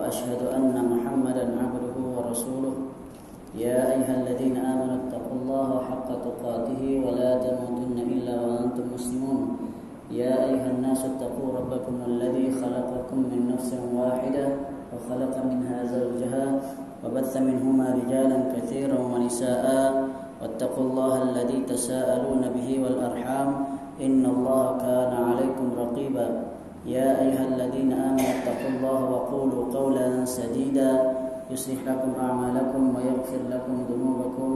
وأشهد أن محمدا عبده ورسوله يا أيها الذين آمنوا اتقوا الله حق تقاته ولا تموتن إلا وأنتم مسلمون يا أيها الناس اتقوا ربكم الذي خلقكم من نفس واحدة وخلق منها زوجها وبث منهما رجالا كثيرا ونساء واتقوا الله الذي تساءلون به والأرحام إن الله كان عليكم رقيبا يا أيها الذين آمنوا اتقوا الله وقولوا قولا سديدا يصلح لكم أعمالكم ويغفر لكم ذنوبكم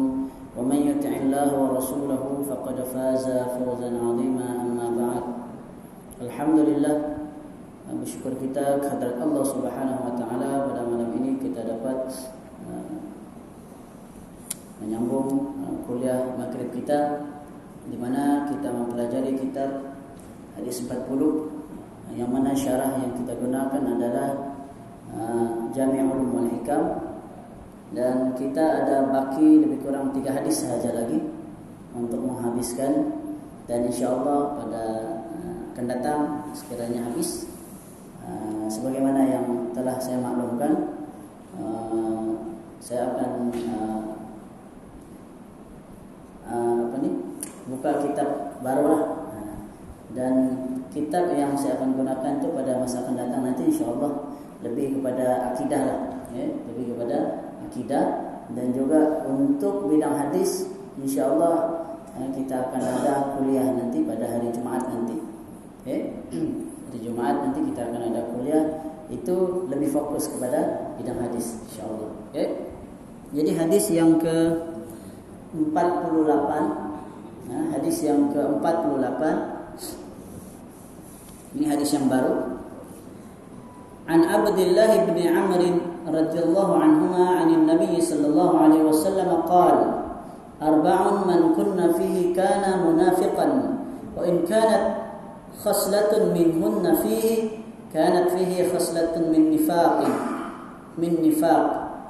ومن يطع الله ورسوله فقد فاز فوزا عظيما أما بعد. Alhamdulillah, bersyukur kita kehadirat Allah Subhanahu wa taala pada malam ini kita dapat menyambung kuliah maghrib kita, di mana kita mempelajari kitab hadis 40 yang mana syarah yang kita gunakan adalah Jami' Ulum wal Hikam, dan kita ada baki lebih kurang 3 hadis sahaja lagi untuk menghabiskan, dan insyaallah pada akan datang sekiranya habis sebagaimana yang telah saya maklumkan, saya akan buka kitab baru lah, dan kitab yang saya akan gunakan itu pada masa akan datang nanti insyaallah lebih kepada akidah lah, ya, lebih kepada akidah, dan juga untuk bidang hadis insyaallah kita akan ada kuliah nanti pada hari Jumaat nanti. Okay. Hari Jumaat nanti kita akan ada kuliah, itu lebih fokus kepada bidang hadis insyaallah. Okay. Jadi hadis yang ke-48, hadis yang ke-48 ini hadis yang baru. An Abdullah bin Amr radhiyallahu anhuma 'anil Nabi sallallahu alaihi wasallam qala arba'un man kunna fihi kana munafiqan wa in kanat khaslatun minhunna fihi kanat fihi khaslatun min nifaq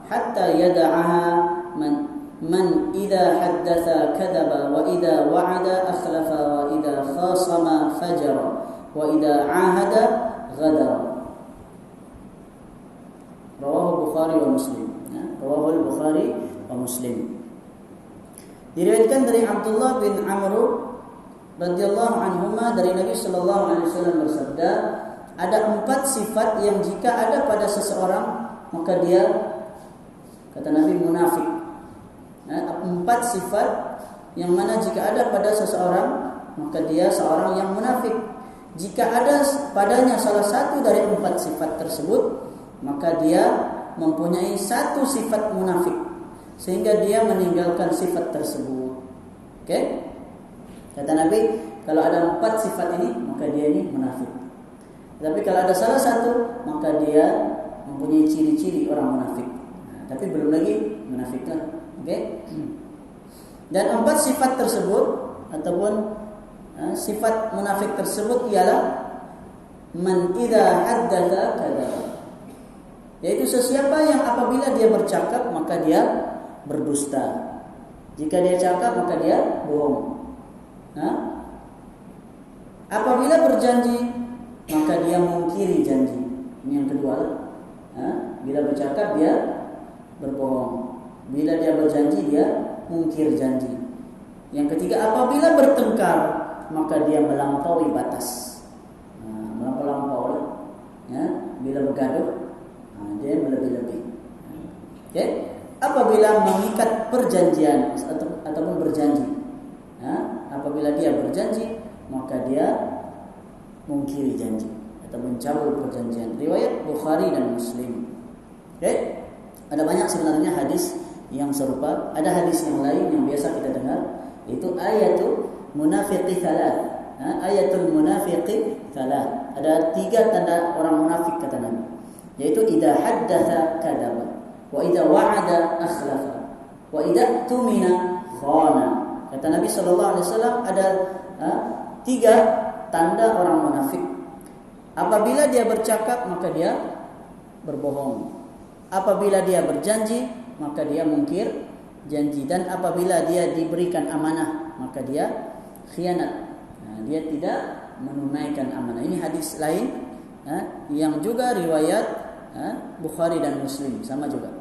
hatta yad'aha man idza haddatha kadaba wa idza wa'ada akhlafa wa idza khasama fajara wa idza 'ahada ghadara. Rawahu Bukhari wa Muslim. Rawahu Bukhari wa Muslim. Diriwayatkan dari Abdullah bin Amr radhiyallahu anhuma dari Nabi sallallahu alaihi wasallam bersabda, ada 4 sifat yang jika ada pada seseorang maka dia, kata Nabi, munafik. 4 sifat yang mana jika ada pada seseorang maka dia seorang yang munafik. Jika ada padanya salah satu dari 4 sifat tersebut, maka dia mempunyai 1 sifat munafik, sehingga dia meninggalkan sifat tersebut. Oke? Kata Nabi, kalau ada 4 sifat ini, maka dia ini munafik. Tapi kalau ada salah satu, maka dia mempunyai ciri-ciri orang munafik. Tapi belum lagi munafik lah. Oke? Dan 4 sifat tersebut ataupun sifat munafik tersebut ialah man idza haddatsa kadzaba, yaitu sesiapa yang apabila dia bercakap maka dia berdusta. Jika dia cakap maka dia bohong. Apabila berjanji maka dia mungkiri janji. Ini yang kedua. Bila bercakap dia berbohong. Bila dia berjanji dia mungkir janji. Yang ketiga, apabila bertengkar maka dia melampaui batas. Melampau. Bila bergaduh dia melebih-lebih. Okay? Apabila mengikat perjanjian ataupun berjanji, apabila dia berjanji maka dia mungkiri janji atau mencabut perjanjian. Riwayat Bukhari dan Muslim. Okay? Ada banyak sebenarnya hadis yang serupa. Ada hadis yang lain yang biasa kita dengar, itu ayatul munafiqi thalath. Ayatul munafiqi thalath. Ada 3 tanda orang munafik kata Nabi, yaitu idza haddatsa kadzaba, wa idza wa'ada akhlafa, wa idza tumina khana. Kata Nabi sallallahu alaihi wasallam ada 3 tanda orang munafik. Apabila dia bercakap maka dia berbohong. Apabila dia berjanji maka dia mungkir janji, dan apabila dia diberikan amanah maka dia khianat. Dia tidak menunaikan amanah. Ini hadis lain yang juga riwayat Bukhari dan Muslim sama juga.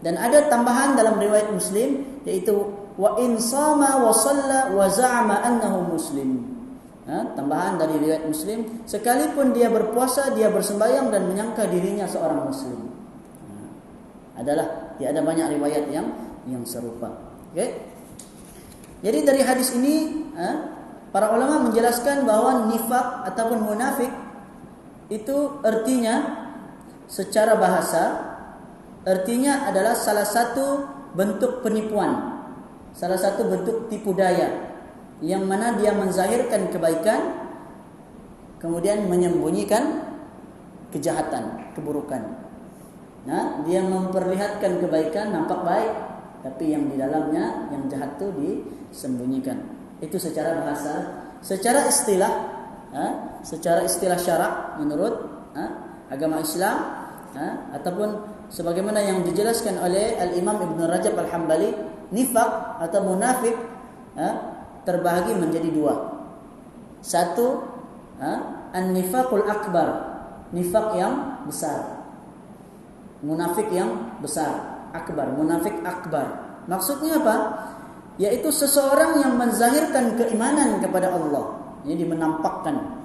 Dan ada tambahan dalam riwayat Muslim, yaitu wa in sama wa shalla wa za'ama annahu muslim. Tambahan dari riwayat Muslim, sekalipun dia berpuasa, dia bersembahyang dan menyangka dirinya seorang muslim. Ada banyak riwayat yang serupa. Okay? Jadi dari hadis ini para ulama menjelaskan bahwa nifak ataupun munafik itu artinya secara bahasa artinya adalah salah satu bentuk penipuan, salah satu bentuk tipu daya, yang mana dia menzahirkan kebaikan kemudian menyembunyikan kejahatan, keburukan. Dia memperlihatkan kebaikan nampak baik, tapi yang di dalamnya yang jahat itu disembunyikan. Itu secara bahasa. Secara istilah syarak menurut agama Islam, ataupun sebagaimana yang dijelaskan oleh Al-Imam Ibn Rajab Al-Hambali, nifak atau munafik terbahagi menjadi dua. Satu, an-nifaqul akbar, nifak yang besar. Munafik yang besar, akbar, munafik akbar. Maksudnya apa? Yaitu seseorang yang menzahirkan keimanan kepada Allah. Jadi menampakkan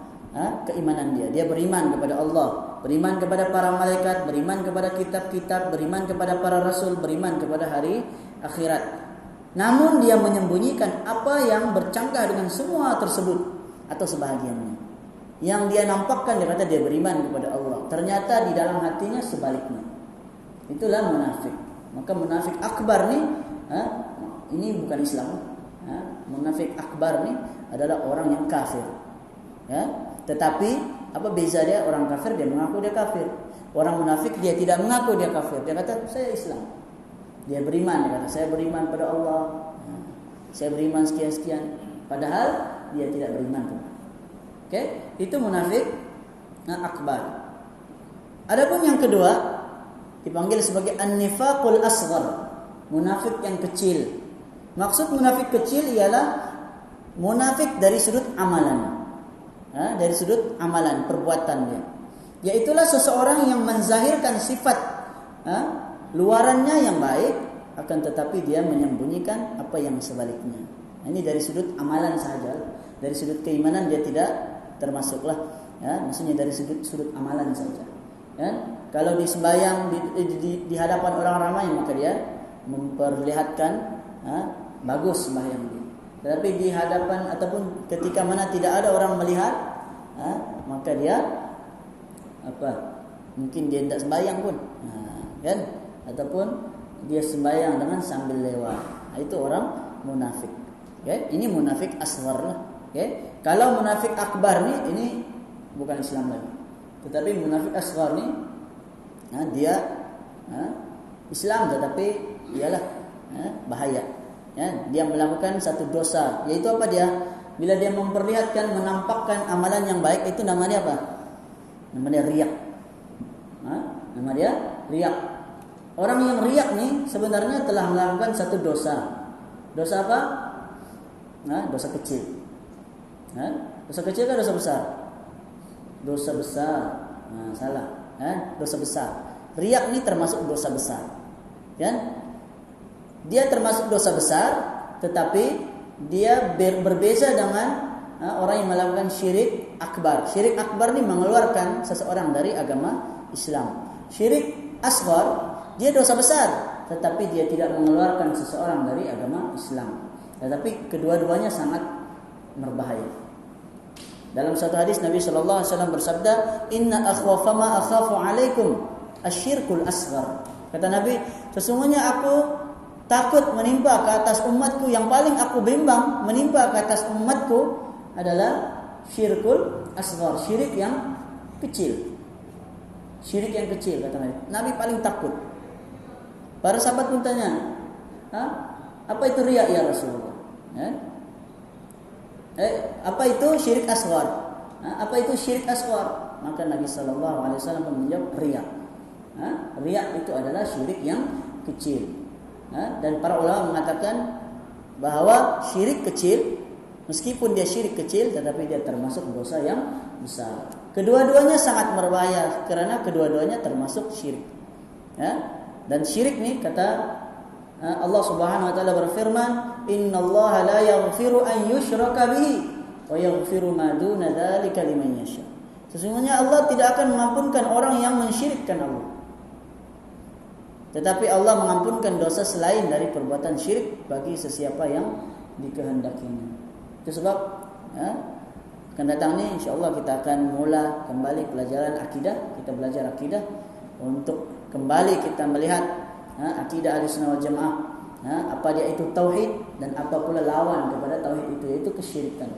keimanan dia. Dia beriman kepada Allah, beriman kepada para malaikat, beriman kepada kitab-kitab, beriman kepada para rasul, beriman kepada hari akhirat. Namun dia menyembunyikan apa yang bercanggah dengan semua tersebut atau sebahagiannya. Yang dia nampakkan, dia kata dia beriman kepada Allah, ternyata di dalam hatinya sebaliknya. Itulah munafik. Maka munafik akbar ni ini bukan Islam. Munafik akbar ni adalah orang yang kafir. Tetapi apa beza dia? Orang kafir dia mengaku dia kafir. Orang munafik dia tidak mengaku dia kafir. Dia kata saya Islam. Dia beriman, dia kata saya beriman pada Allah. Saya beriman sekian-sekian, padahal dia tidak beriman. Okey, itu munafik akbar. Adapun yang kedua dipanggil sebagai an-nifaqul asghar, munafik yang kecil. Maksud munafik kecil ialah munafik dari sudut amalan. Dari sudut amalan, perbuatannya. Yaitulah seseorang yang menzahirkan sifat luarannya yang baik, akan tetapi dia menyembunyikan apa yang sebaliknya. Ini dari sudut amalan saja. Dari sudut keimanan dia tidak termasuklah. Maksudnya dari sudut amalan saja. Kalau di sembahyang di hadapan orang ramai, maka dia memperlihatkan bagus sembahyang dia. Tetapi di hadapan ataupun ketika mana tidak ada orang melihat, maka dia mungkin dia tidak sembahyang pun, kan? Ataupun dia sembahyang dengan sambil lewat. Itu orang munafik. Okay? Ini munafik asghar lah. Okay? Kalau munafik akbar ini bukan Islam lagi. Tetapi munafik asghar ni dia Islam, tetapi ialah bahaya. Dia melakukan satu dosa, yaitu apa dia? Bila dia memperlihatkan, menampakkan amalan yang baik, itu namanya apa? Namanya riak. Nama dia riak. Orang yang riak ni sebenarnya telah melakukan satu dosa. Dosa apa? Dosa kecil. Dosa kecil kan dosa besar? Dosa besar. Salah. Dosa besar. Riak ni termasuk dosa besar. Kan? Dia termasuk dosa besar, tetapi dia berbeza dengan orang yang melakukan syirik akbar. Syirik akbar ni mengeluarkan seseorang dari agama Islam. Syirik asghar dia dosa besar, tetapi dia tidak mengeluarkan seseorang dari agama Islam. Tetapi kedua-duanya sangat berbahaya. Dalam satu hadis Nabi sallallahu alaihi wasallam bersabda, "Inna akhwafa ma akhafu alaikum asyirkul asghar." Kata Nabi, sesungguhnya aku takut menimpa ke atas umatku, yang paling aku bimbang menimpa ke atas umatku adalah syirkul asghar, syirik yang kecil. Syirik yang kecil, kata Nabi. Nabi paling takut. Para sahabat pun tanya, apa itu riya ya Rasulullah? Apa itu syirik asghar? Apa itu syirik asghar? Maka Nabi sallallahu alaihi wasallam menjawab riya. Riya itu adalah syirik yang kecil. Dan para ulama mengatakan bahawa syirik kecil, meskipun dia syirik kecil, tetapi dia termasuk dosa yang besar. kedua-duanya sangat berbahaya kerana kedua-duanya termasuk syirik. Ya? Dan syirik ni kata Allah Subhanahu wa taala berfirman, "Innallaha la yaghfiru an yushraka bihi wa yaghfiru ma duna dzalika liman yasha." Sesungguhnya Allah tidak akan mengampunkan orang yang mensyirikkan Allah. Tetapi Allah mengampunkan dosa selain dari perbuatan syirik bagi sesiapa yang dikehendakinya. Itu sebab akan datang ni insya-Allah kita akan mula kembali pelajaran akidah. Kita belajar akidah untuk kembali kita melihat akidah Ahlussunnah wal Jamaah. Apa dia itu tauhid dan apa pula lawan kepada tauhid itu, yaitu kesyirikan.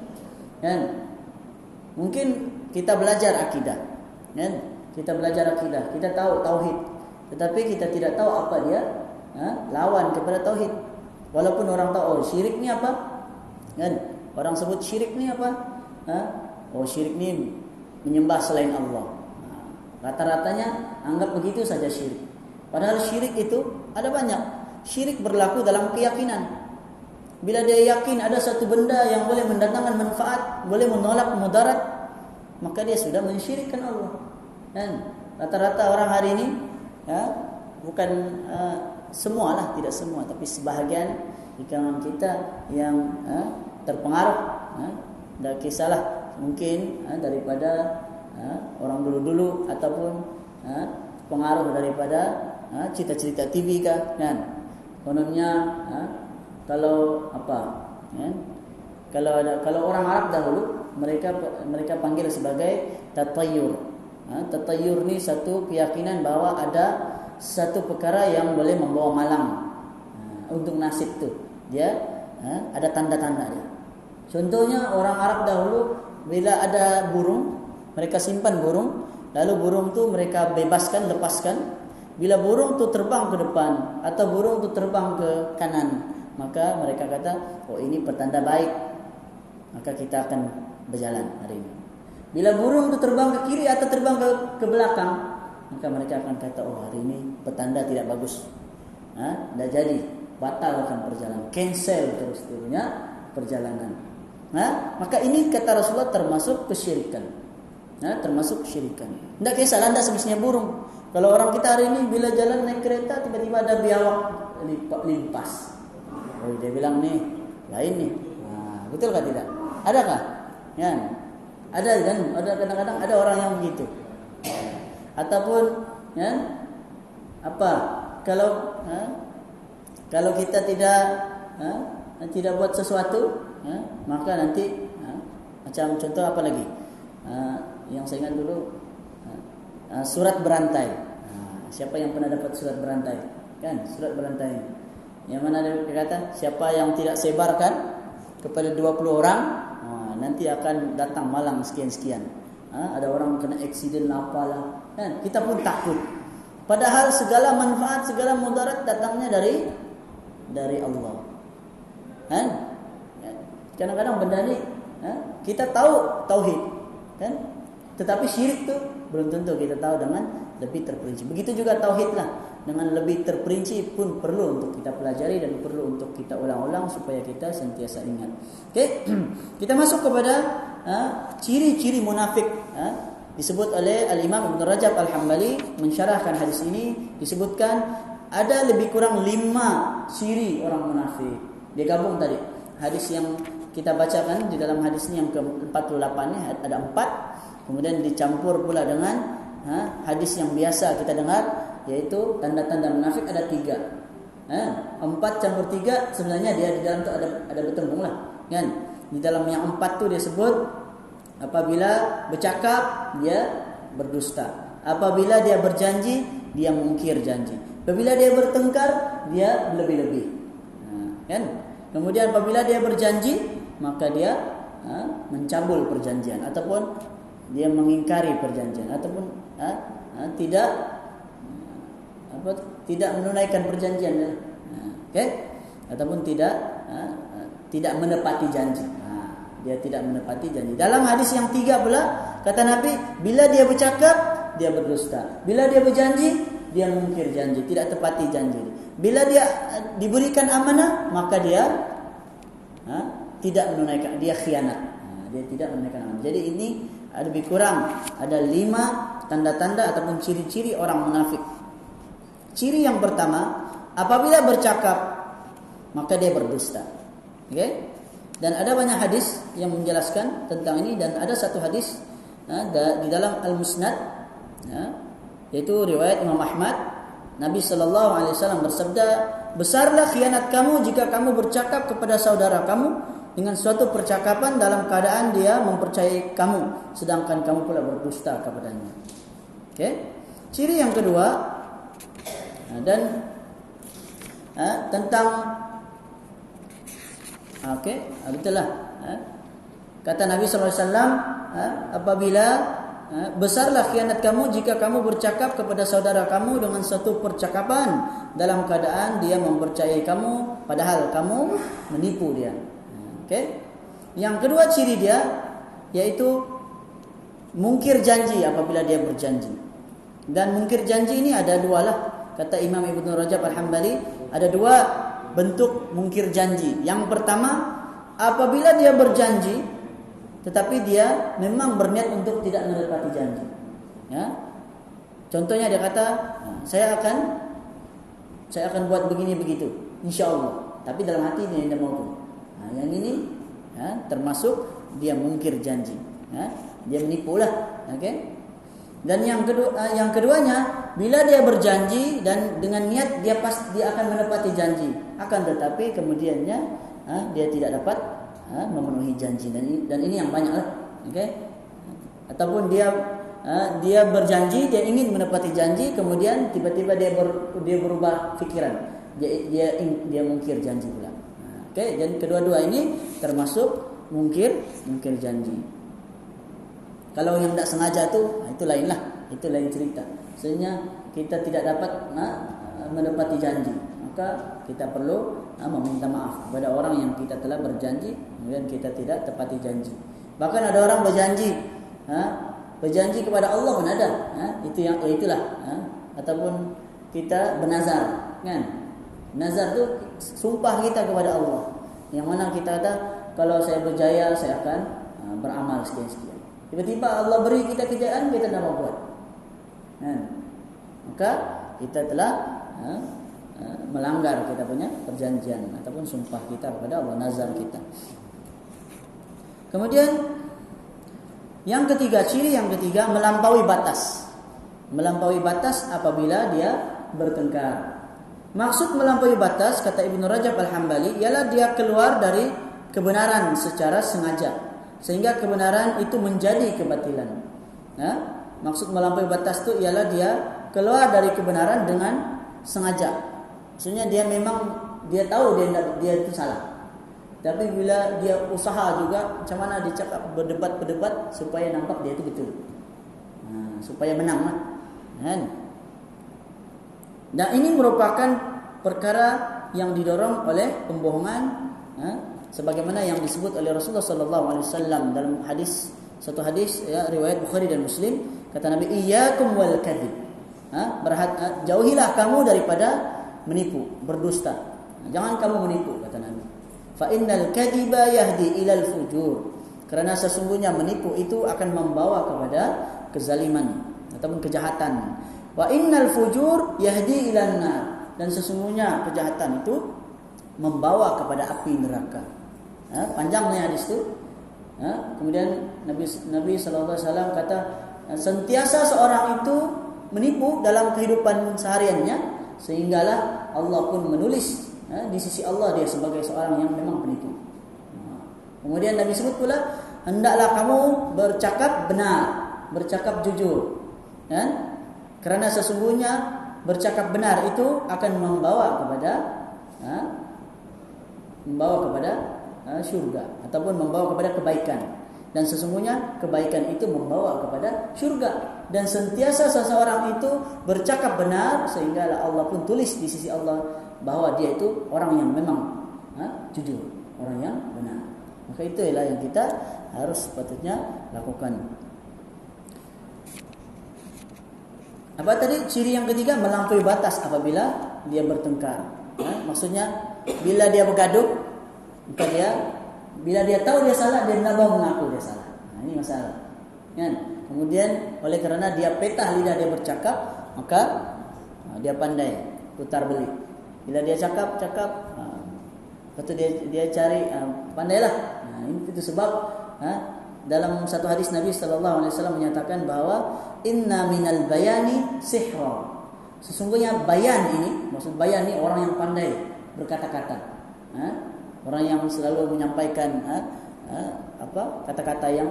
Dan mungkin kita belajar akidah, kan? Kita belajar akidah, kita tahu tauhid, tetapi kita tidak tahu apa dia lawan kepada tauhid. Walaupun orang tahu syirik ni apa, kan? Orang sebut syirik ni apa? Syirik ni menyembah selain Allah. Rata-ratanya anggap begitu saja syirik. Padahal syirik itu ada banyak. Syirik berlaku dalam keyakinan. Bila dia yakin ada satu benda yang boleh mendatangkan manfaat, boleh menolak mudarat, maka dia sudah mensyirikkan Allah. Dan rata-rata orang hari ini, bukan semualah, tidak semua, tapi sebahagian di kalangan kita yang terpengaruh, dan kisahlah mungkin daripada orang dulu-dulu ataupun pengaruh daripada cerita-cerita TV kan. Kononnya kalau kalau orang Arab dahulu mereka panggil sebagai tatayyur. Tatayyur ni satu keyakinan bahwa ada satu perkara yang boleh membawa malang untuk nasib tu. Dia ada tanda-tanda dia. Contohnya orang Arab dahulu bila ada burung, mereka simpan burung, lalu burung tu mereka bebaskan, lepaskan. Bila burung tu terbang ke depan atau burung tu terbang ke kanan, maka mereka kata, oh ini pertanda baik, maka kita akan berjalan hari ini. Bila burung tu terbang ke kiri atau terbang ke belakang, maka mereka akan kata, oh hari ini pertanda tidak bagus, dah jadi, batalkan perjalanan, cancel terus perjalanan. Maka ini kata Rasulullah termasuk kesyirikan. Termasuk kesyirikan. Tidak kisah anda semestinya burung. Kalau orang kita hari ini bila jalan naik kereta tiba-tiba ada biawak limpas. Oh dia bilang nih lain nih. Betul kah tidak? Adakah? Ya. Ada kan? Ada kadang-kadang ada orang yang begitu. Ataupun kalau kita tidak buat sesuatu, maka nanti macam contoh apa lagi? Yang saya ingat dulu surat berantai. Siapa yang pernah dapat surat berantai? Kan, surat berantai. Yang mana dia kata, siapa yang tidak sebarkan kepada 20 orang, nanti akan datang malang sekian-sekian. Ada orang kena aksiden apalah. Kan, kita pun takut. Padahal segala manfaat, segala mudarat datangnya dari Allah. Kan? Kadang-kadang benda ni kita tahu tauhid, kan? Tetapi syirik tu belum tentu kita tahu dengan lebih terperinci. Begitu juga tauhid lah, dengan lebih terperinci pun perlu untuk kita pelajari dan perlu untuk kita ulang-ulang supaya kita sentiasa ingat. Okey, kita masuk kepada ciri-ciri munafik. Disebut oleh Al-Imam Ibn Rajab Al-Hambali mensyarahkan hadis ini, disebutkan ada lebih kurang 5 ciri orang munafik. Dia gabung tadi hadis yang kita bacakan di dalam hadis ini yang ke-48 ni ada 4, kemudian dicampur pula dengan hadis yang biasa kita dengar, yaitu tanda-tanda munafik ada 3. 4 campur 3 sebenarnya dia di dalam tu ada bertembung lah, kan? Di dalam yang 4 tu dia sebut apabila bercakap dia berdusta, apabila dia berjanji dia mungkir janji, apabila dia bertengkar dia lebih-lebih, kan? Kemudian apabila dia berjanji maka dia mencabul perjanjian ataupun dia mengingkari perjanjian ataupun tidak menunaikan perjanjian, ataupun tidak menepati janji. Dia tidak menepati janji. Dalam hadis yang 3 pula kata Nabi, bila dia bercakap dia berdusta, bila dia berjanji dia mungkir janji, tidak tepati janji. Bila dia diberikan amanah maka dia tidak menunaikan, dia khianat. Dia tidak menunaikan amanah. Jadi ini lebih kurang ada 5 tanda-tanda ataupun ciri-ciri orang munafik. Ciri yang pertama, apabila bercakap maka dia berdusta. Okay? Dan ada banyak hadis yang menjelaskan tentang ini, dan ada satu hadis di dalam Al-Musnad, yaitu riwayat Imam Ahmad. Nabi SAW bersabda, besarlah khianat kamu jika kamu bercakap kepada saudara kamu dengan suatu percakapan dalam keadaan dia mempercayai kamu, sedangkan kamu pula berdusta kepadanya. Okay? Ciri yang kedua, dan tentang betul lah. Kata Nabi SAW, apabila besarlah khianat kamu jika kamu bercakap kepada saudara kamu dengan satu percakapan dalam keadaan dia mempercayai kamu, padahal kamu menipu dia. Okay? Yang kedua ciri dia yaitu mungkir janji apabila dia berjanji. Dan mungkir janji ini ada 2 lah. Kata Imam Ibnu Rajab Al-Hambali, ada 2 bentuk mungkir janji. Yang pertama, apabila dia berjanji tetapi dia memang berniat untuk tidak menepati janji. Ya. Contohnya dia kata, saya akan buat begini begitu, insya-Allah. Tapi dalam hati dia tidak mau. Yang ini termasuk dia mungkir janji. Dia menipulah. Okay? Dan yang keduanya, bila dia berjanji dan dengan niat dia akan menepati janji, akan tetapi kemudiannya dia tidak dapat memenuhi janji, dan ini yang banyak lah. Okay? Ataupun dia berjanji, dia ingin menepati janji, kemudian tiba-tiba dia berubah fikiran, dia mungkir janji pula. Okay? Dan kedua-dua ini termasuk mungkir janji. Kalau yang tidak sengaja itu lain lah, itu lain cerita. Sebenarnya kita tidak dapat menepati janji, maka kita perlu meminta maaf kepada orang yang kita telah berjanji, kemudian kita tidak tepati janji. Bahkan ada orang berjanji kepada Allah pun ada, itulah. Ataupun kita bernazar, kan? Nazar itu sumpah kita kepada Allah, yang mana kita kata kalau saya berjaya saya akan beramal sekian-sekian. Tiba-tiba Allah beri kita kejayaan, kita tidak mau buat. Maka kita telah melanggar kita punya perjanjian ataupun sumpah kita kepada Allah, nazar kita. Kemudian yang ketiga, ciri yang ketiga, melampaui batas. Melampaui batas apabila dia bertengkar. Maksud melampaui batas, kata Ibnu Rajab Al-Hambali, ialah dia keluar dari kebenaran secara sengaja, sehingga kebenaran itu menjadi kebatilan. Maksud melampaui batas itu ialah dia keluar dari kebenaran dengan sengaja. Maksudnya dia tahu dia itu salah, tapi bila dia usaha juga macam mana dia cakap, berdebat supaya nampak dia itu betul, supaya menang lah. Dan ini merupakan perkara yang didorong oleh pembohongan, sebagaimana yang disebut oleh Rasulullah SAW dalam satu hadis riwayat Bukhari dan Muslim. Kata Nabi, iyyakum wal kadhib, jauhilah kamu daripada menipu, berdusta. Jangan kamu menipu, kata Nabi. Fa innal kadhiba yahdi ilal fujur, karena sesungguhnya menipu itu akan membawa kepada kezaliman ataupun kejahatan. Wa innal fujur yahdi ilan nar, dan sesungguhnya kejahatan itu membawa kepada api neraka. Panjangnya hadis itu. Kemudian Nabi SAW kata, sentiasa seorang itu menipu dalam kehidupan sehariannya, sehinggalah Allah pun menulis di sisi Allah dia sebagai seorang yang memang penipu. Kemudian Nabi sebut pula, hendaklah kamu bercakap benar, bercakap jujur, karena sesungguhnya bercakap benar itu akan membawa kepada syurga ataupun membawa kepada kebaikan, dan sesungguhnya kebaikan itu membawa kepada syurga. Dan sentiasa seseorang itu bercakap benar, sehingga Allah pun tulis di sisi Allah bahwa dia itu orang yang memang jujur, orang yang benar. Maka itulah yang kita harus sepatutnya lakukan. Apa tadi ciri yang ketiga? Melampaui batas apabila dia bertengkar. Maksudnya bila dia bergaduh, maka bila dia tahu dia salah, dia tidak mau mengaku dia salah. Ini masalah. Kan? Kemudian oleh kerana dia petah lidah dia bercakap, maka dia pandai putar balik. Bila dia cakap, lepas tu dia cari, pandailah. Itu sebab dalam satu hadis Nabi sallallahu alaihi wasallam menyatakan bahawa inna minal bayani sihra. Sesungguhnya bayan ini, maksud bayan ini orang yang pandai berkata-kata. Orang yang selalu menyampaikan kata-kata yang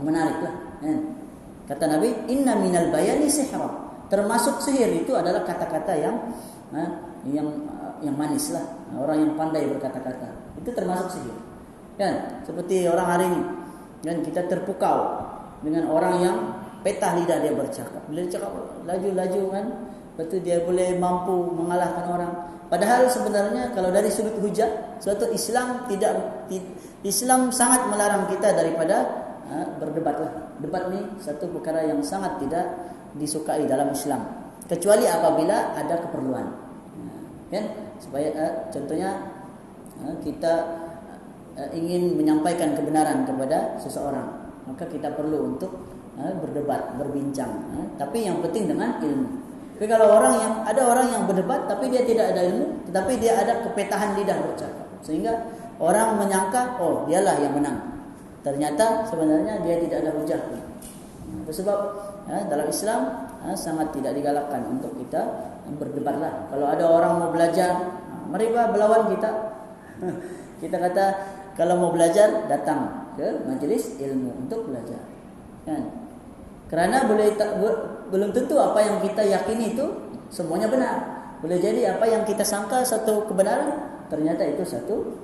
menarik lah. Kata Nabi, inna minal bayani sihra. Termasuk sihir itu adalah kata-kata yang manis lah. Orang yang pandai berkata-kata itu termasuk sihir. Kan? Seperti orang hari ini, kan kita terpukau dengan orang yang petah lidah dia bercakap. Bila dia cakap laju-laju kan, lepas tu dia boleh mampu mengalahkan orang. Padahal sebenarnya kalau dari sudut hujah, suatu Islam sangat melarang kita daripada berdebatlah. Debat ni satu perkara yang sangat tidak disukai dalam Islam, kecuali apabila ada keperluan. Kan? Supaya contohnya kita ingin menyampaikan kebenaran kepada seseorang, maka kita perlu untuk berdebat, berbincang. Tapi yang penting dengan ilmu. Tapi kalau ada orang yang berdebat tapi dia tidak ada ilmu, tetapi dia ada kepetahan lidah bercakap, sehingga orang menyangka dialah yang menang. Ternyata sebenarnya dia tidak ada hujah. Itu sebab dalam Islam sangat tidak digalakkan untuk kita berdebatlah. Kalau ada orang mau belajar, mereka berlawan kita. Kita kata kalau mau belajar datang ke majlis ilmu untuk belajar. Kan? Kerana belum tentu apa yang kita yakini itu semuanya benar. Boleh jadi apa yang kita sangka satu kebenaran, ternyata itu satu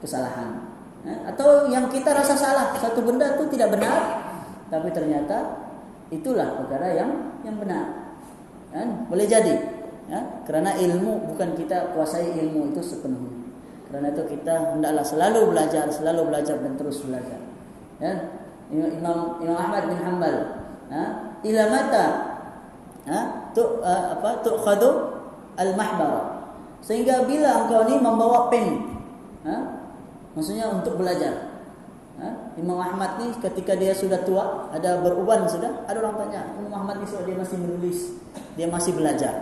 kesalahan. Atau yang kita rasa salah, satu benda itu tidak benar, tapi ternyata itulah perkara yang benar. Boleh jadi. Kerana ilmu, bukan kita kuasai ilmu itu sepenuhnya. Kerana itu kita hendaklah selalu belajar dan terus belajar. Imam Ahmad bin Hanbal, ila mata tu'khadu al-mahbara, sehingga bila engkau ni membawa pen, maksudnya untuk belajar. Imam Ahmad ni ketika dia sudah tua, ada beruban sudah, ada orang tanya, Imam Ahmad ni dia masih menulis, dia masih belajar.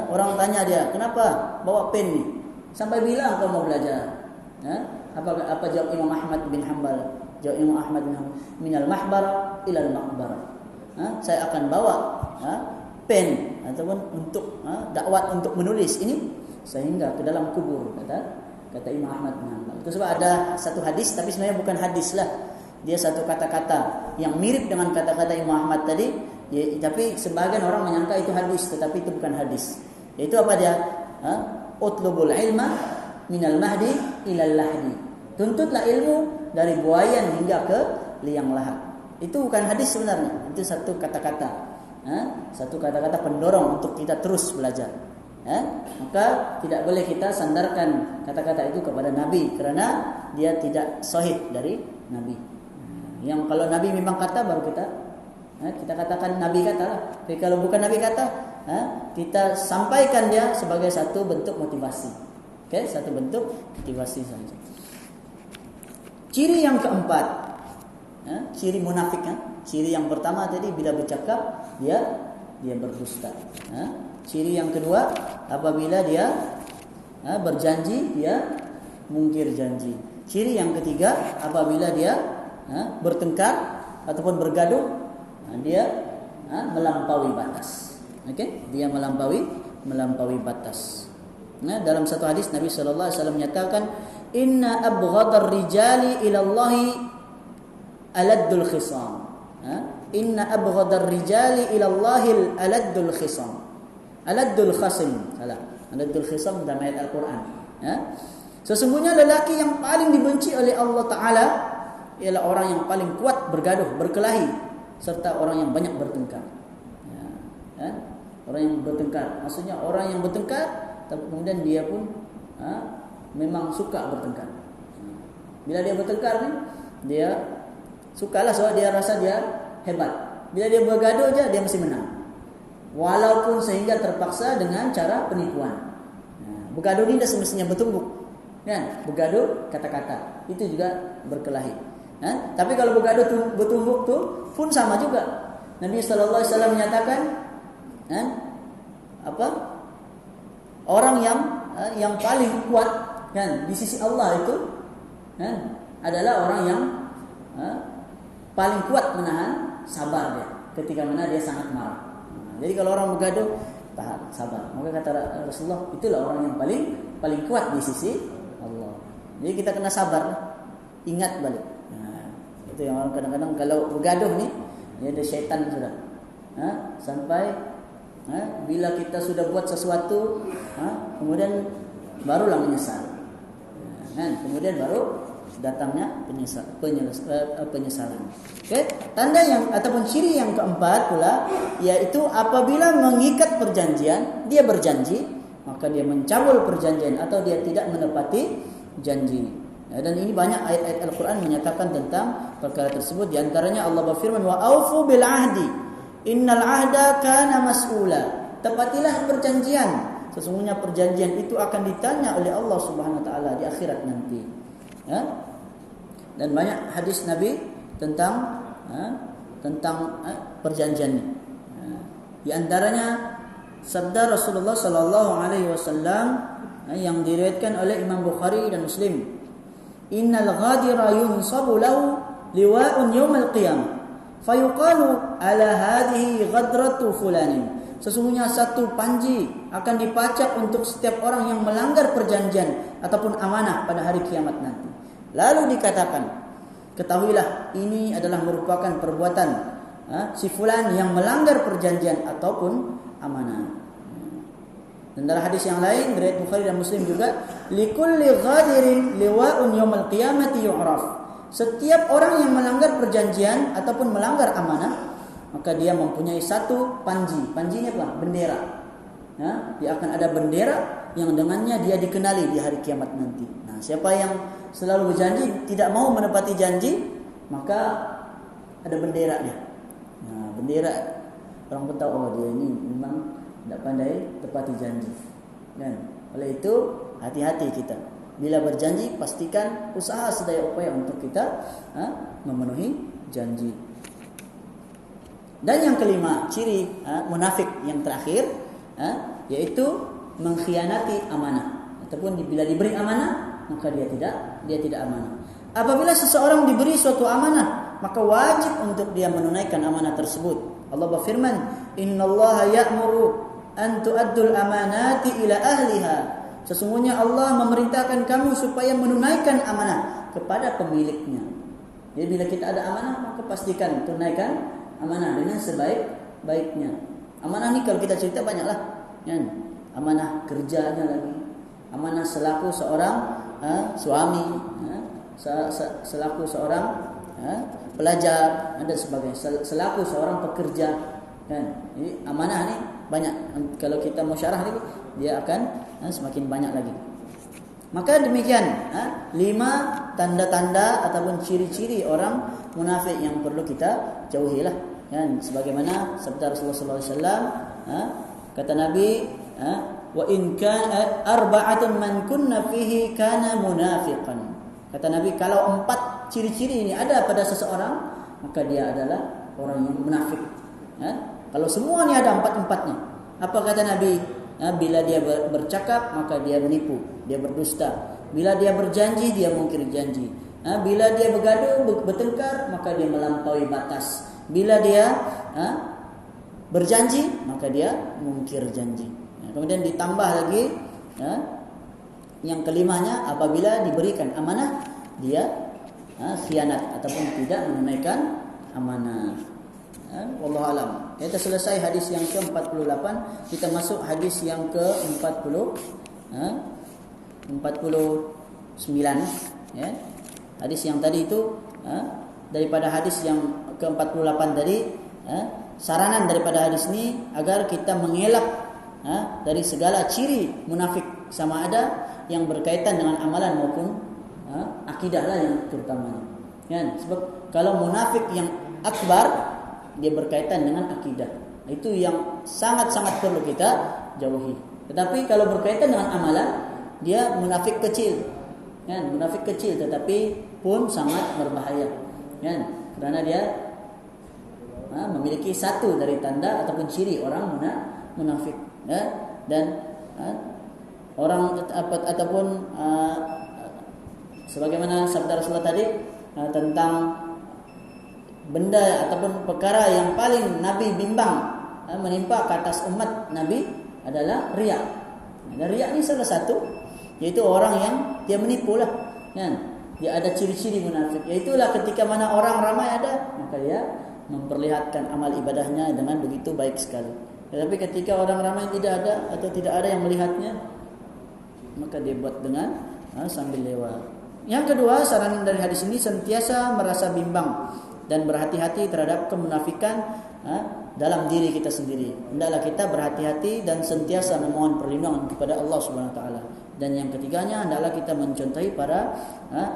Orang tanya dia, kenapa bawa pen ni? Sampai bila engkau mau belajar? Apa jawab Imam Ahmad bin Hanbal? Jawab Imam Ahmad bin Hanbal, minal mahbara ilal maqbara. Saya akan bawa pen ataupun untuk dakwat untuk menulis ini sehingga ke dalam kubur, kata Imam Ahmad bin Hanbal. Itu sebab ada satu hadis, tapi sebenarnya bukan hadis lah. Dia satu kata-kata yang mirip dengan kata-kata Imam Ahmad tadi, tapi sebagian orang menyangka itu hadis, tetapi itu bukan hadis. Yaitu apa dia? Utlubul ilma minal mahdi ilal lahdi. Tuntutlah ilmu dari buayan hingga ke liang lahat. Itu bukan hadis sebenarnya. Itu satu kata-kata. Satu kata-kata pendorong untuk kita terus belajar. Maka tidak boleh kita sandarkan kata-kata itu kepada Nabi, kerana dia tidak sahih dari Nabi. Yang kalau Nabi memang kata, baru kita katakan Nabi kata lah. Tapi kalau bukan Nabi kata, kita sampaikan dia sebagai satu bentuk motivasi. Satu bentuk motivasi saja. Ciri yang keempat, ciri munafik. Ciri yang pertama tadi bila bercakap dia berdusta. Ciri yang kedua, apabila dia berjanji dia mungkir janji. Ciri yang ketiga, apabila dia bertengkar ataupun bergaduh, dia melampaui batas. Dia melampaui batas. Dalam satu hadis Nabi sallallahu alaihi wasallam menyatakan, inna abghadar rijali ila Allah aladdul khisam. Inna abghadar rijali ila Allah aladdul khisam. Aladdul khasim. Aladdul khisam dalam ayat Al-Quran. Sesungguhnya lelaki yang paling dibenci oleh Allah Ta'ala ialah orang yang paling kuat bergaduh, berkelahi, serta orang yang banyak bertengkar. Orang yang bertengkar, maksudnya orang yang bertengkar tapi kemudian dia pun memang suka bertengkar. Bila dia bertengkar ni, dia sukalah sebab dia rasa dia hebat. Bila dia bergaduh je, dia mesti menang. Walaupun sehingga terpaksa dengan cara penipuan. Bergaduh ni dah semestinya bertumbuk. Kan? Bergaduh kata-kata, itu juga berkelahi. Tapi kalau bergaduh bertumbuk tuh pun sama juga. Nabi sallallahu alaihi wasallam menyatakan orang yang paling kuat di sisi Allah itu adalah orang yang paling kuat menahan sabar dia ketika mana dia sangat marah. Jadi kalau orang bergaduh tahan sabar. Maka kata Rasulullah, itulah orang yang paling kuat di sisi Allah. Jadi kita kena sabar, ingat balik. Itu yang orang kadang-kadang kalau bergaduh nih, dia ada syaitan sudah. Sampai bila kita sudah buat sesuatu, kemudian barulah menyesal. Kemudian baru datangnya penyesalan. Okay? Tanda yang ataupun ciri yang keempat pula, yaitu apabila mengikat perjanjian, dia berjanji, maka dia mencabul perjanjian atau dia tidak menepati janji. Dan ini banyak ayat-ayat Al-Quran menyatakan tentang perkara tersebut. Di antaranya Allah berfirman, wa aufu bil ahdi innal ahda kana mas'ula. Tepatilah perjanjian, sesungguhnya perjanjian itu akan ditanya oleh Allah Subhanahu wa taala di akhirat nanti. Dan banyak hadis Nabi tentang perjanjian ini. Di antaranya sabda Rasulullah sallallahu alaihi wasallam yang diriwayatkan oleh Imam Bukhari dan Muslim. Innal ghadira yunsabu lahu liwa'un yawmal qiyamah fayuqalu ala hadhihi ghadratu fulanin. Sesungguhnya satu panji akan dipacak untuk setiap orang yang melanggar perjanjian ataupun amanah pada hari kiamat nanti. Lalu dikatakan, ketahuilah ini adalah merupakan perbuatan si fulan yang melanggar perjanjian ataupun amanah. Dan dalam hadis yang lain riwayat Bukhari dan Muslim juga, likulli ghadirin liwa'un yaumil qiyamati yu'raf. Setiap orang yang melanggar perjanjian ataupun melanggar amanah, maka dia mempunyai satu panji. Panjinya apa? Bendera. Dia akan ada bendera yang dengannya dia dikenali di hari kiamat nanti. Nah, siapa yang selalu berjanji tidak mau menepati janji, maka ada bendera dia. Nah, bendera orang pun tahu, oh dia ini memang tidak pandai tepati janji. Dan oleh itu hati-hati kita. Bila berjanji, pastikan usaha sedaya upaya untuk kita memenuhi janji. Dan yang kelima, ciri munafik yang terakhir, yaitu mengkhianati amanah. Ataupun bila diberi amanah, maka dia tidak amanah. Apabila seseorang diberi suatu amanah, maka wajib untuk dia menunaikan amanah tersebut. Allah berfirman, innallaha ya'muru an tu'addul amanati ila ahliha. Sesungguhnya Allah memerintahkan kamu supaya menunaikan amanah kepada pemiliknya. Jadi bila kita ada amanah, maka pastikan tunaikan amanah dengan sebaik-baiknya. Amanah ni kalau kita cerita banyaklah, kan? Amanah kerjanya lagi, amanah selaku seorang suami, selaku seorang pelajar dan sebagainya, selaku seorang pekerja, kan? Jadi amanah ni banyak. Kalau kita musyarah ni, dia akan semakin banyak lagi. Maka demikian 5 tanda-tanda ataupun ciri-ciri orang munafik yang perlu kita jauhilah, kan? Sebagaimana sabda Rasulullah SAW, kata Nabi, wa in kana arba'atun man kunna fihi kana munafiqan. Kata Nabi, kalau 4 ciri-ciri ini ada pada seseorang, maka dia adalah orang yang munafik. Kalau semua ni ada 4-4-nya, apa kata Nabi? Bila dia bercakap, maka dia menipu, dia berdusta. Bila dia berjanji, dia mungkir janji. Bila dia bergaduh, bertengkar, maka dia melampaui batas. Bila dia berjanji, maka dia mungkir janji. Kemudian ditambah lagi yang kelimanya, apabila diberikan amanah, dia khianat ataupun tidak menunaikan amanah. Wallahu alam. Kita selesai hadis yang ke-48, kita masuk hadis yang ke-49, ya. Hadis yang tadi itu daripada hadis yang ke-48 tadi, saranan daripada hadis ini agar kita mengelak dari segala ciri munafik, sama ada yang berkaitan dengan amalan maupun akidah lah yang terutamanya. Ya, sebab kalau munafik yang akbar, dia berkaitan dengan akidah. Itu yang sangat-sangat perlu kita jauhi. Tetapi kalau berkaitan dengan amalan, dia munafik kecil. Kan? Munafik kecil tetapi pun sangat berbahaya. kan? Kerana dia memiliki satu dari tanda ataupun ciri orang munafik, ya. Dan orang ataupun sebagaimana sabda Rasulullah tadi tentang benda ataupun perkara yang paling Nabi bimbang menimpa ke atas umat Nabi adalah riya. Dan riya ni salah satu, iaitu orang yang dia menipu lah, kan? Dia ada ciri-ciri munafik. Iaitulah ketika mana orang ramai ada, maka dia memperlihatkan amal ibadahnya dengan begitu baik sekali. Tetapi ketika orang ramai tidak ada atau tidak ada yang melihatnya, maka dia buat dengan sambil lewat. Yang kedua, saranan dari hadis ini sentiasa merasa bimbang dan berhati-hati terhadap kemunafikan dalam diri kita sendiri. Hendaklah kita berhati-hati dan sentiasa memohon perlindungan kepada Allah Subhanahu Wa Taala. Dan yang ketiganya, hendaklah kita mencontohi para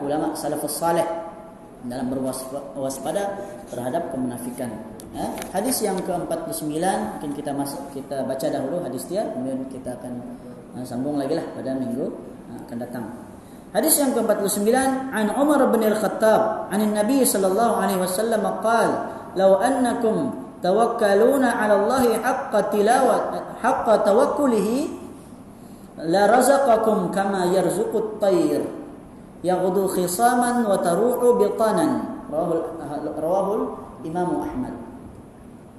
ulama salafus saleh dalam berwaspada terhadap kemunafikan. Hadis yang ke-49 mungkin kita baca dahulu hadis dia, kemudian kita akan sambung lagi lah pada minggu akan datang. Hadis yang ke-49, an Umar bin Al-Khattab an Nabi sallallahu alaihi wasallam qala law annakum tawakkaluna 'ala Allahi haqqa tawakkulihi la razaqakum kama yarzuqut tayr yaghdu khisaman wa taru'u bitanan. Rawahul Imam Ahmad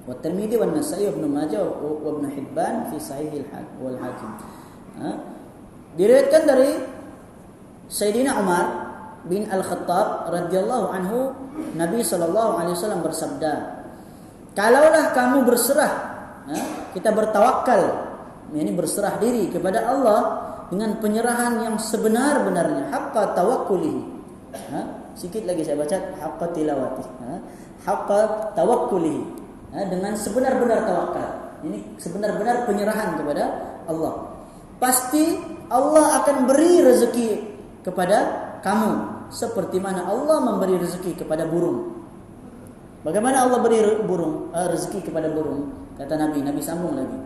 wa Tirmidzi wa Nasa'i wa Ibnu Majah wa Ibnu Hibban fi Sahih wal Hakim. Diriwayatkan dari Sayyidina Umar bin Al-Khattab radhiyallahu anhu, Nabi sallallahu alaihi wasallam bersabda, kalaulah kamu berserah, kita bertawakal, yakni berserah diri kepada Allah dengan penyerahan yang sebenar-benarnya, haqqa tawakkulihi. Sikit lagi saya baca haqqa tilawati. Haqqa tawakkulihi, dengan sebenar-benar tawakal. Ini sebenar-benar penyerahan kepada Allah. Pasti Allah akan beri rezeki kepada kamu seperti mana Allah memberi rezeki kepada burung. Bagaimana Allah beri rezeki kepada burung? Kata Nabi sambung lagi.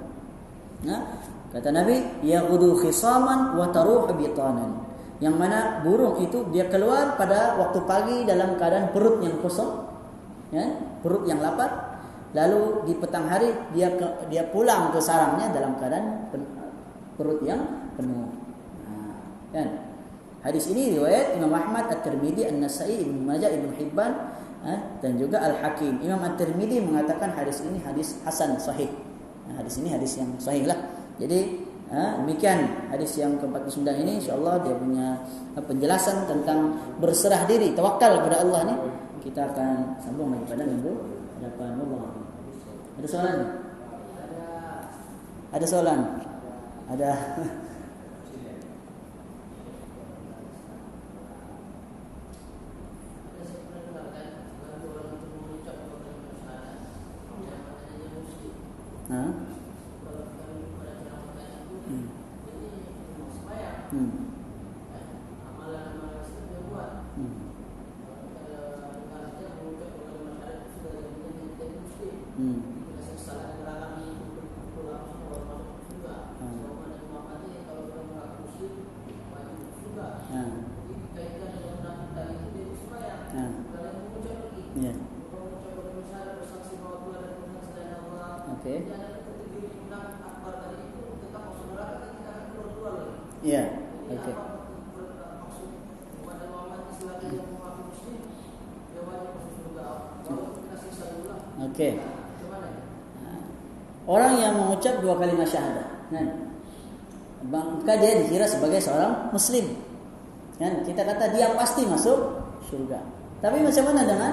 Kata Nabi, yaghdu khisaman wa taruhu bitanan. Yang mana burung itu dia keluar pada waktu pagi dalam keadaan perut yang kosong, perut yang lapar. Lalu di petang hari dia pulang ke sarangnya dalam keadaan perut yang penuh. Kan? Hadis ini riwayat Imam Ahmad, At-Tirmidzi, An-Nasa'i, Ibnu Majah, Ibnu Hibban dan juga Al-Hakim. Imam At-Tirmidzi mengatakan hadis ini hadis hasan sahih. Hadis ini hadis yang sahih lah. Jadi demikian hadis yang ke-49 ini, insyaallah dia punya penjelasan tentang berserah diri, tawakal kepada Allah ni. Kita akan sambung lagi pada minggu depan. Ada soalan? Ada soalan? Ada. Orang yang mengucap 2 kalimat syahadah, maka dia dikira sebagai seorang muslim. Kita kata dia pasti masuk surga. Tapi macam mana dengan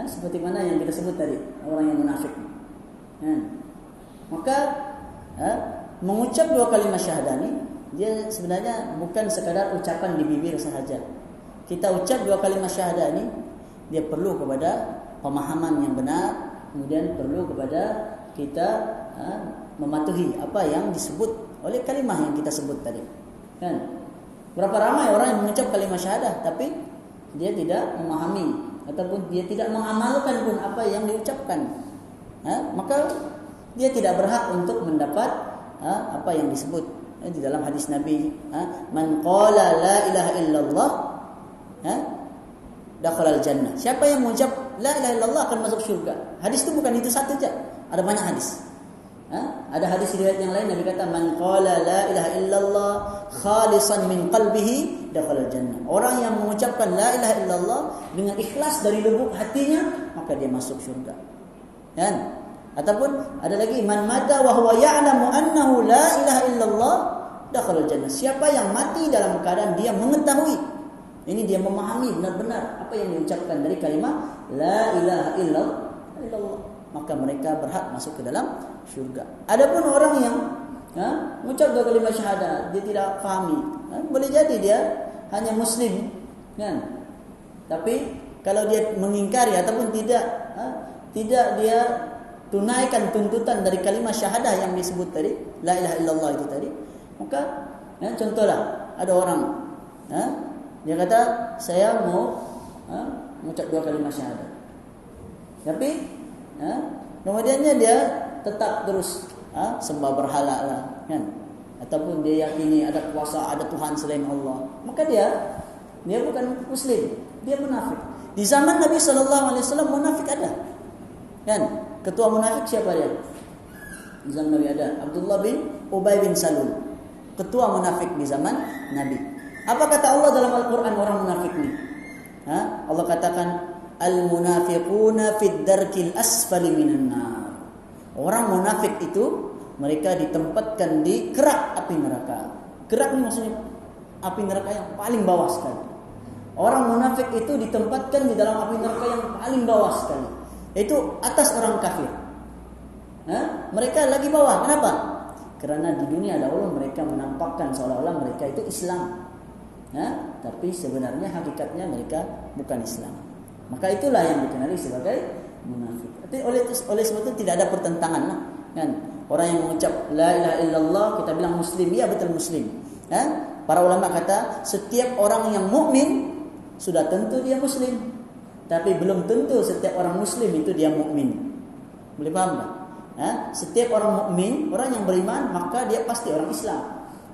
seperti mana yang kita sebut tadi, orang yang munafik? Maka mengucap 2 kalimat syahadah ni, dia sebenarnya bukan sekadar ucapan di bibir sahaja. Kita ucap 2 kalimat syahadah ni, dia perlu kepada pemahaman yang benar, kemudian perlu kepada kita mematuhi apa yang disebut oleh kalimah yang kita sebut tadi. Berapa ramai orang yang mengucap kalimat syahadah tapi dia tidak memahami ataupun dia tidak mengamalkan pun apa yang diucapkan. Maka dia tidak berhak untuk mendapat apa yang disebut di dalam hadis Nabi, man qala la ilaha illallah dakhalal jannah. Siapa yang mengucap la ilaha illallah akan masuk syurga. Hadis itu bukan itu satu saja. Ada banyak hadis. Ada hadis riwayat yang lain Nabi kata man qala la ilaha illallah khalisan min qalbihi dakhalal jannah. Orang yang mengucapkan la ilaha illallah dengan ikhlas dari lubuk hatinya, maka dia masuk syurga. Kan? Ataupun ada lagi man mata wa huwa ya'lamu annahu la ilaha illallah dakhalal jannah. Siapa yang mati dalam keadaan dia mengetahui, ini dia memahami benar-benar apa yang diucapkan dari kalimat la ilaha illallah, maka mereka berhak masuk ke dalam syurga. Adapun orang yang mengucap dua kalimat syahadat, dia tidak fahami, boleh jadi dia hanya muslim, kan? Tapi kalau dia mengingkari ataupun tidak dia tunaikan tuntutan dari kalimat syahadah yang disebut tadi, la ilaha illallah itu tadi, maka contohlah ada orang dia kata saya mau mengucap dua kalimat syahadat, tapi kemudiannya dia tetap terus sembah berhala lah, kan? Ataupun dia yakini ada kuasa, ada Tuhan selain Allah, maka dia bukan muslim, dia munafik. Di zaman Nabi SAW munafik ada, kan? Ketua munafik siapa dia? Di zaman Nabi ada Abdullah bin Ubay bin Salul, ketua munafik di zaman Nabi. Apa kata Allah dalam Al-Quran orang munafik ini? Allah katakan al-munafiquna fid darkil asfali minan nar. Orang munafik itu mereka ditempatkan di kerak api neraka. Kerak ini maksudnya api neraka yang paling bawah sekali. Orang munafik itu ditempatkan di dalam api neraka yang paling bawah sekali. Itu atas orang kafir. Mereka lagi bawah. Kenapa? Karena di dunia dahulu mereka menampakkan seolah-olah mereka itu Islam. Tapi sebenarnya hakikatnya mereka bukan Islam. Maka itulah yang dikenali sebagai munafik. Tapi oleh sebab itu tidak ada pertentangan, kan? Orang yang mengucap la ilaha illallah kita bilang muslim, ya betul muslim. Para ulama kata setiap orang yang mukmin sudah tentu dia muslim. Tapi belum tentu setiap orang muslim itu dia mukmin. Boleh paham tak? Setiap orang mukmin, orang yang beriman, maka dia pasti orang Islam.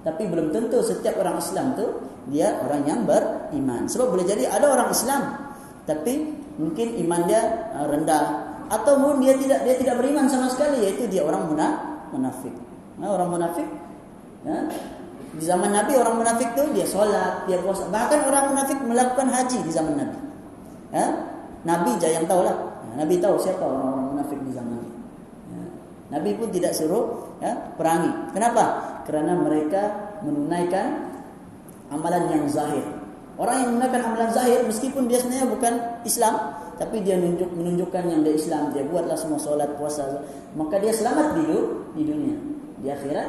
Tapi belum tentu setiap orang Islam itu dia orang yang beriman. Sebab boleh jadi ada orang Islam, tapi mungkin iman dia rendah, atau mungkin dia tidak beriman sama sekali, yaitu dia orang munafik. Orang munafik, di zaman Nabi orang munafik itu dia solat, dia puasa. Bahkan orang munafik melakukan haji di zaman Nabi. Nabi aja yang tahu lah. Nabi tahu siapa orang-orang munafik di zaman Nabi. Nabi pun tidak suruh perangi. Kenapa? Karena mereka menunaikan amalan yang zahir. Orang yang menunaikan amalan zahir meskipun dia sebenarnya bukan Islam, tapi dia menunjukkan yang dia Islam, dia buatlah semua solat, puasa, maka dia selamat di dunia. Di akhirat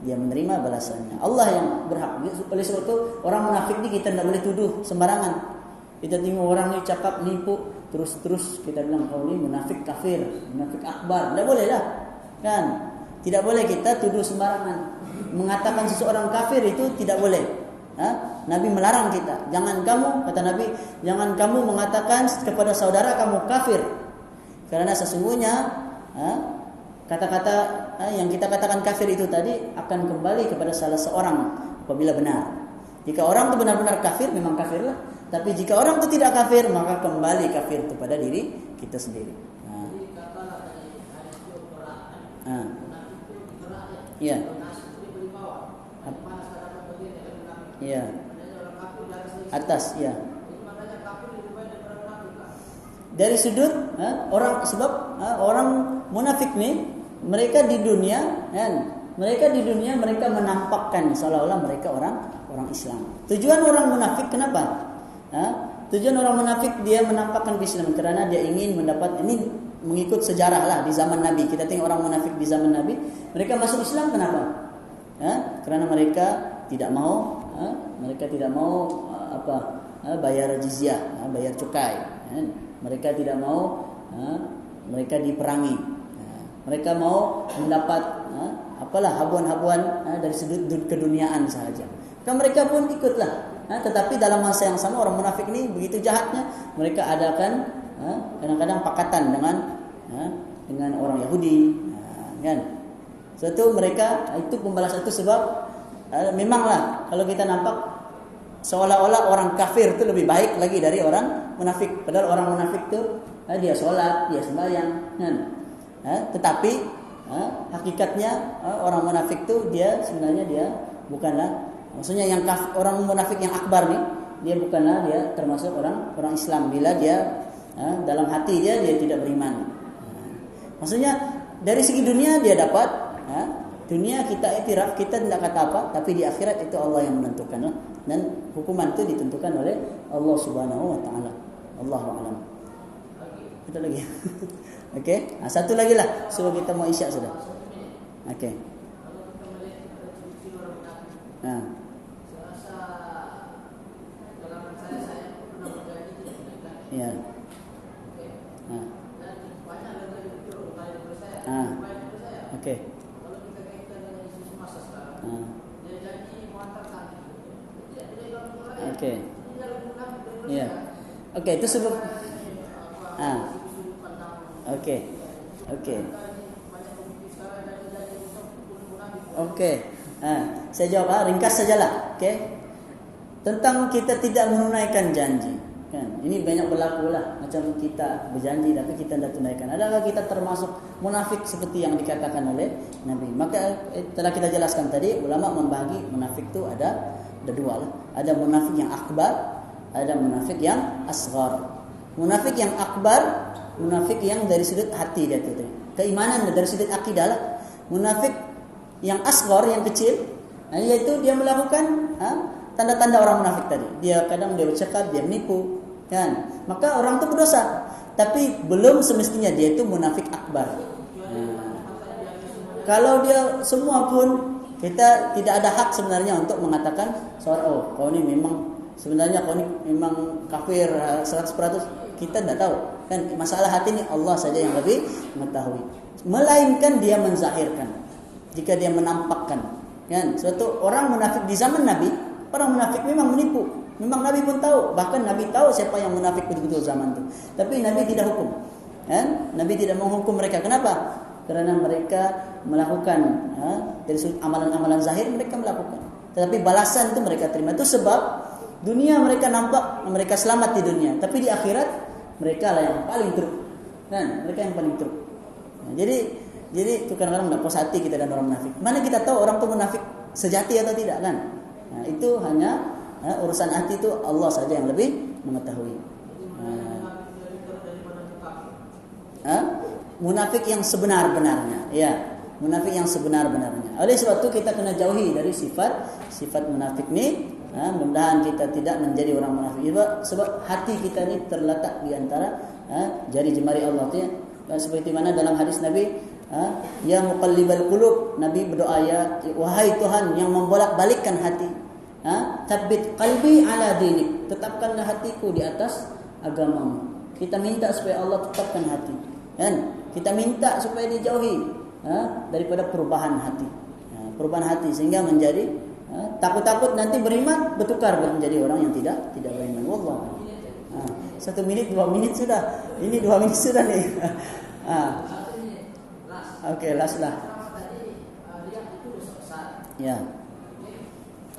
dia menerima balasannya. Allah yang berhak. Oleh sebab itu orang munafik ni kita tidak boleh tuduh sembarangan. Kita tengok orang ni cakap nipu terus kita bilang kau ni munafik kafir, munafik akbar. Tidak boleh lah, kan? Tidak boleh kita tuduh sembarangan. Mengatakan seseorang kafir itu tidak boleh. Nabi melarang kita. Jangan kamu, kata Nabi, jangan kamu mengatakan kepada saudara kamu kafir. Karena sesungguhnya kata-kata yang kita katakan kafir itu tadi akan kembali kepada salah seorang apabila benar. Jika orang itu benar-benar kafir, memang kafirlah. Tapi jika orang itu tidak kafir, maka kembali kafir itu pada diri kita sendiri. Ya. Ya. Atas, ya. Dari sudut orang, sebab orang munafik ni mereka di dunia, mereka menampakkan seolah-olah mereka orang Islam. Tujuan orang munafik kenapa? Tujuan orang munafik dia menampakkan Islam karena dia ingin mendapat, ini mengikut sejarah lah di zaman Nabi. Kita tengok orang munafik di zaman Nabi, mereka masuk Islam kenapa? Karena mereka tidak mau bayar jizyah, bayar cukai. Mereka tidak mau mereka diperangi. Mereka mau mendapat habuan-habuan dari sudut keduniaan sahaja. Maka mereka pun ikutlah. Tetapi dalam masa yang sama orang munafik ini begitu jahatnya, mereka adakan kadang-kadang pakatan dengan orang Yahudi, kan? Suatu mereka itu pembalasan itu sebab memanglah kalau kita nampak seolah-olah orang kafir itu lebih baik lagi dari orang munafik. Padahal orang munafik itu dia sholat, dia sembahyang, kan? Tetapi hakikatnya orang munafik itu dia sebenarnya dia bukanlah, maksudnya yang orang munafik yang akbar nih, dia bukanlah dia termasuk orang Islam bila dia dalam hati dia tidak beriman. Maksudnya dari segi dunia dia dapat, dunia kita iktiraf, kita tidak kata apa, tapi di akhirat itu Allah yang menentukan, dan hukuman itu ditentukan oleh Allah Subhanahu wa taala. Allahu a'lam. Kita lagi. Okey, satu lagi lah sebelum kita mau isyak sudah. Okey. Ya. Okey. Okey. Ya. Okey, itu sebab Okey. Okey. Okey. Saya jawab ringkas sajalah. Okey. Tentang kita tidak menunaikan janji. Kan? Ini banyak berlaku lah. Macam kita berjanji tapi kita tidak tunaikan. Adakah kita termasuk munafik seperti yang dikatakan oleh Nabi? Maka telah kita jelaskan tadi, ulama membagi munafik itu ada dua lah. Ada munafik yang akbar, ada munafik yang asghar. Munafik yang akbar, munafik yang dari sudut hati dia itu. Keimanan dari sudut akidah lah. Munafik yang asghar, yang kecil, yaitu dia melakukan tanda-tanda orang munafik tadi. Dia kadang dia bercakap, dia menipu, kan? Maka orang itu berdosa. Tapi belum semestinya dia itu munafik akbar. Kalau dia semua pun, kita tidak ada hak sebenarnya untuk mengatakan seorang, kau ini memang sebenarnya kau ini memang kafir 100%. Kita tidak tahu. Kan masalah hati ini Allah saja yang lebih mengetahui. Melainkan dia menzahirkan. Jika dia menampakkan, kan? Suatu orang munafik di zaman Nabi, orang munafik memang menipu. Memang Nabi pun tahu. Bahkan Nabi tahu siapa yang munafik betul-betul zaman itu. Tapi Nabi tidak hukum. Kan? Nabi tidak menghukum mereka. Kenapa? Karena mereka melakukan dari amalan-amalan zahir mereka melakukan. Tetapi balasan itu mereka terima. Itu sebab dunia mereka nampak mereka selamat di dunia. Tapi di akhirat mereka lah yang paling teruk. Kan? Mereka yang paling teruk. Jadi itu kadang-kadang tidak puas hati kita dan orang munafik. Mana kita tahu orang itu munafik sejati atau tidak, kan? Itu hanya urusan hati itu Allah saja yang lebih mengetahui. Munafik yang sebenar-benarnya, ya, munafik yang sebenar-benarnya. Oleh sebab itu kita kena jauhi dari sifat munafik ni. Mudah-mudahan kita tidak menjadi orang munafik. Sebab hati kita ni terletak di antara jari jemari Allah tu, ya. Seperti mana dalam hadis Nabi, ya muqallibal qulub, Nabi berdoa, ya wahai Tuhan yang membolak-balikkan hati, tsabbit qalbi ala dinik, tetapkanlah hatiku di atas agamamu. Kita minta supaya Allah tetapkan hati, kan? Kita minta supaya dijauhi daripada perubahan hati, perubahan hati sehingga menjadi takut-takut nanti beriman bertukar menjadi orang yang tidak beriman. Wallah. 1 minit 2 minit sudah. Ini 2 minit sudah nih. Okey, last lah. Ya.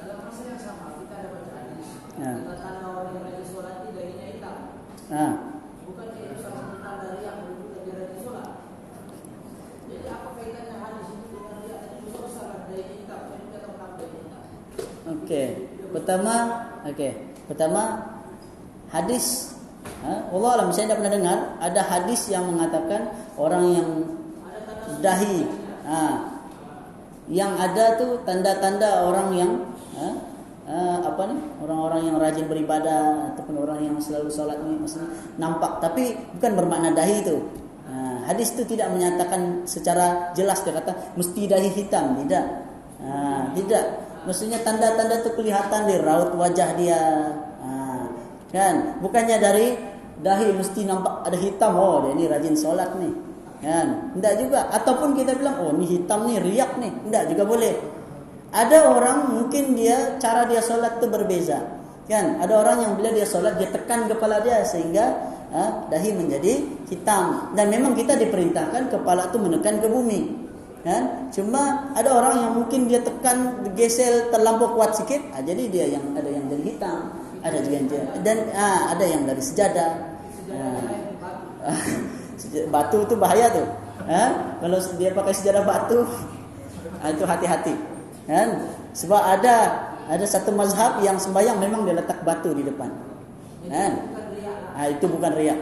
Dalam masa yang sama kita ada baca hadis. Tanda orang yang rajin solat itu dahinya hitam. Bukan itu salah satu tanda yang menunjukkan dia rajin solat. Jadi apa kaitannya hadis itu dengan dia rajin solat dahinya hitam? Saya tidak tahu tentang dahinya hitam. Pertama hadis. Allah alam, saya tidak pernah dengar ada hadis yang mengatakan orang yang dahi, yang ada tu tanda-tanda orang yang orang-orang yang rajin beribadah ataupun orang yang selalu solat ni maksudnya nampak, tapi bukan bermakna dahi itu. Hadis itu tidak menyatakan secara jelas, dia kata mesti dahi hitam, tidak. Maksudnya tanda-tanda itu kelihatan di raut wajah dia, kan? Bukannya dari dahi mesti nampak ada hitam, oh dia ni rajin solat ni, kan? Tidak juga. Ataupun kita bilang, oh ni hitam ni riak ni, tidak juga boleh. Ada orang mungkin cara dia solat tu berbeza, kan? Ada orang yang bila dia solat dia tekan kepala dia sehingga dahi menjadi hitam. Dan memang kita diperintahkan kepala tu menekan ke bumi, Kan? Cuma ada orang yang mungkin dia tekan gesel terlampau kuat sikit, jadi dia yang ada yang dari hitam, ada juga yang dan ada yang dari sejadah. Batu itu bahaya tuh. Kalau dia pakai sejadah batu, itu hati-hati. Kan? Sebab ada satu mazhab yang sembahyang memang dia letak batu di depan. Kan? Itu bukan riak.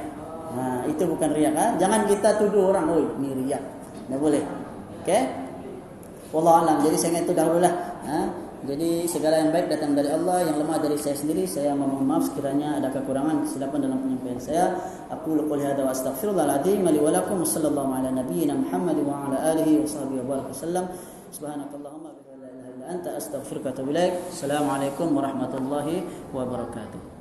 Itu bukan riak. Jangan kita tuduh orang, "Oh, ini riak." Tidak boleh. Okey? Wallahu alam. Jadi saya itu dahululah. Jadi segala yang baik datang dari Allah, yang lemah dari saya sendiri. Saya mohon maaf sekiranya ada kekurangan, kesilapan dalam penyampaian saya. Aku qouli hadza wa astaghfirullahal azim li wa lakum. Sallallahu ala nabiyyina Muhammad wa ala alihi wa sahbihi wa baraka sallam. Subhanakallahumma wa bihamdika la ilaha illa anta astaghfiruka wa atubu ilaik. Assalamualaikum warahmatullahi wabarakatuh.